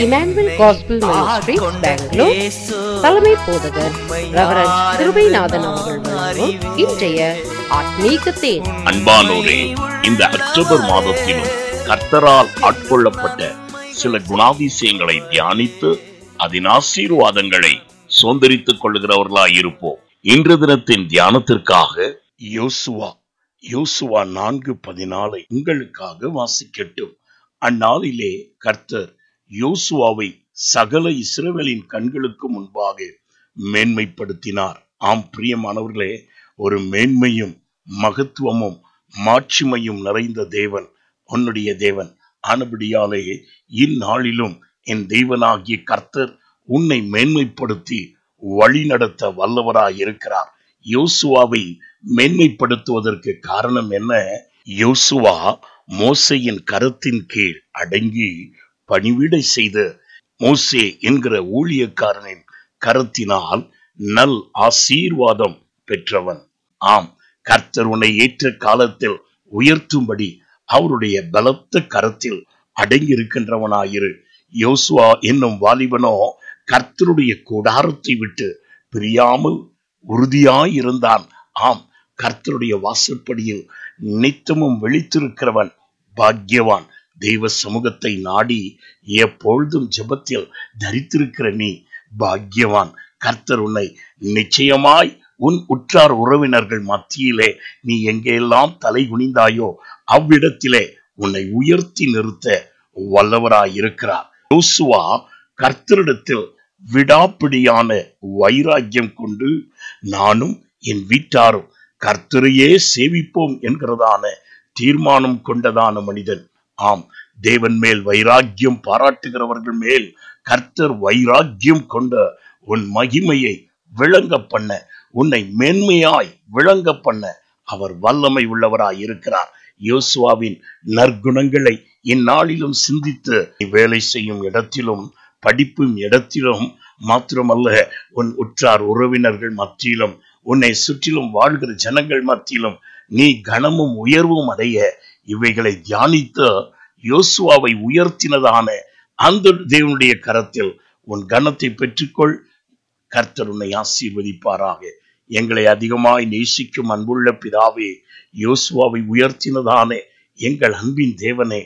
Emmanuel gospel ministries Bangalore தலைமை போதகர் reverend Kirubanathan அவர்கள் வழங்கும் இன்றைய ஆத்மீக தேன். அன்பானோரே, இந்த அக்டோபர் மாதத்திலும் கர்த்தரால் ஆட்கொள்ளப்பட்ட சில குணாதிசயங்களை தியானித்து அதன் ஆசீர்வாதங்களை சுதந்திரித்துக் கொள்ளுகிறவர்களாய் இருப்போம். இன்று தினத்தின் தியானத்திற்காக யோசுவா 4:14 உங்களுக்காக வாசிக்கட்டும். அந்நாளிலே கர்த்தர் யோசுவாவை சகல இஸ்ரவேலின் கண்களுக்கு முன்பாக மேன்மைப்படுத்தினார். ஆம் பிரியமானவர்களே, ஒரு மேன்மையும் மகத்துவமும் மாட்சிமையும் நிறைந்த தேவன் உன்னுடைய தேவன். ஆனபடியாலே இந்நாளிலும் என் தேவனாகிய கர்த்தர் உன்னை மேன்மைப்படுத்தி வழி நடத்த வல்லவராய் இருக்கிறார். யோசுவாவை மேன்மைப்படுத்துவதற்கு காரணம் என்ன? யோசுவா மோசேயின் கரத்தின் கீழ் அடங்கி பணிவிடை செய்த மோசே என்கிற ஊழியக்காரனின் கரத்தினால் நல் ஆசீர்வாதம் பெற்றவன். ஆம், கர்த்தர் உன்னை ஏற்ற காலத்தில் உயர்த்தும்படி அவருடைய பலத்த கரத்தில் அடங்கி இருக்கின்றவனாயிரு. யோசுவா என்னும் வாலிபனோ கர்த்தருடைய கூடாரத்தை விட்டு பிரியாமல் உறுதியாயிருந்தான். ஆம், கர்த்தருடைய வாசற்படியில் நித்தமும் விழித்திருக்கிறவன் பாக்கியவான். தெய்வ சமூகத்தை நாடி எப்பொழுதும் ஜெபத்தில் தரித்திருக்கிற நீ பாக்கியவான். கர்த்தர் உன்னை நிச்சயமாய் உன் உற்றார் உறவினர்கள் மத்தியிலே நீ எங்கெல்லாம் தலை குனிந்தாயோ அவ்விடத்திலே உன்னை உயர்த்தி நிறுத்த வல்லவராயிருக்கிறார். யோசுவா கர்த்தரிடத்தில் விடாப்பிடியான வைராக்கியம் கொண்டு நானும் என் வீட்டாரும் கர்த்தரையே சேவிப்போம் என்கிறதான தீர்மானம் கொண்டதான மனிதன். ஆம், தேவன் மேல் வைராக்கியம் பாராட்டுகிறவர்கள் மேல் கர்த்தர் வைராக்கியம் கொண்ட உன் மகிமையை விளங்க பண்ண, உன்னை மேன்மையாய் விளங்க பண்ண அவர் வல்லமை உள்ளவராய் இருக்கிறார். யோசுவாவின் நற்குணங்களை இந்நாளிலும் சிந்தித்து வேலை செய்யும் இடத்திலும் படிப்பும் இடத்திலும் மாத்திரமல்ல, உன் உற்றார் உறவினர்கள் மத்தியிலும் உன்னை சுற்றிலும் வாழ்கிற ஜனங்கள் மத்தியிலும் நீ கனமும் உயர்வும் அடைய இவைகளை தியானித்து யோசுவாவை உயர்த்தினதான அந்த தேவனுடைய கரத்தில் உன் கனத்தை பெற்றுக்கொள். கர்த்தர் உன்னை ஆசீர்வதிப்பாராக. எங்களை அதிகமாய் நேசிக்கும் அன்புள்ள பிதாவே, யோசுவாவை உயர்த்தினதான எங்கள் அன்பின் தேவனே,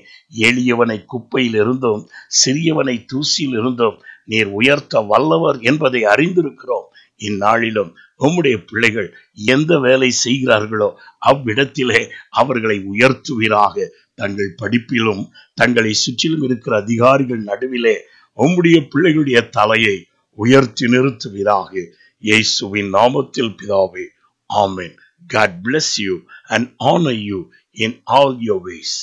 எளியவனை குப்பையில் இருந்தோம், சிறியவனை தூசியில் இருந்தோம் நீர் உயர்த்த வல்லவர் என்பதை அறிந்திருக்கிறோம். இந்நாளிலும் உம்முடைய பிள்ளைகள் எந்த வேலை செய்கிறார்களோ அவ்விடத்திலே அவர்களை உயர்த்துவீராக. தங்கள் படிப்பிலும் தங்களை சுற்றிலும் இருக்கிற அதிகாரிகள் நடுவிலே உம்முடைய பிள்ளைகளுடைய தலையை உயர்த்தி நிறுத்துவீராக. இயேசுவின் நாமத்தில் பிதாவே, ஆமென். God bless you and honor you in all your ways.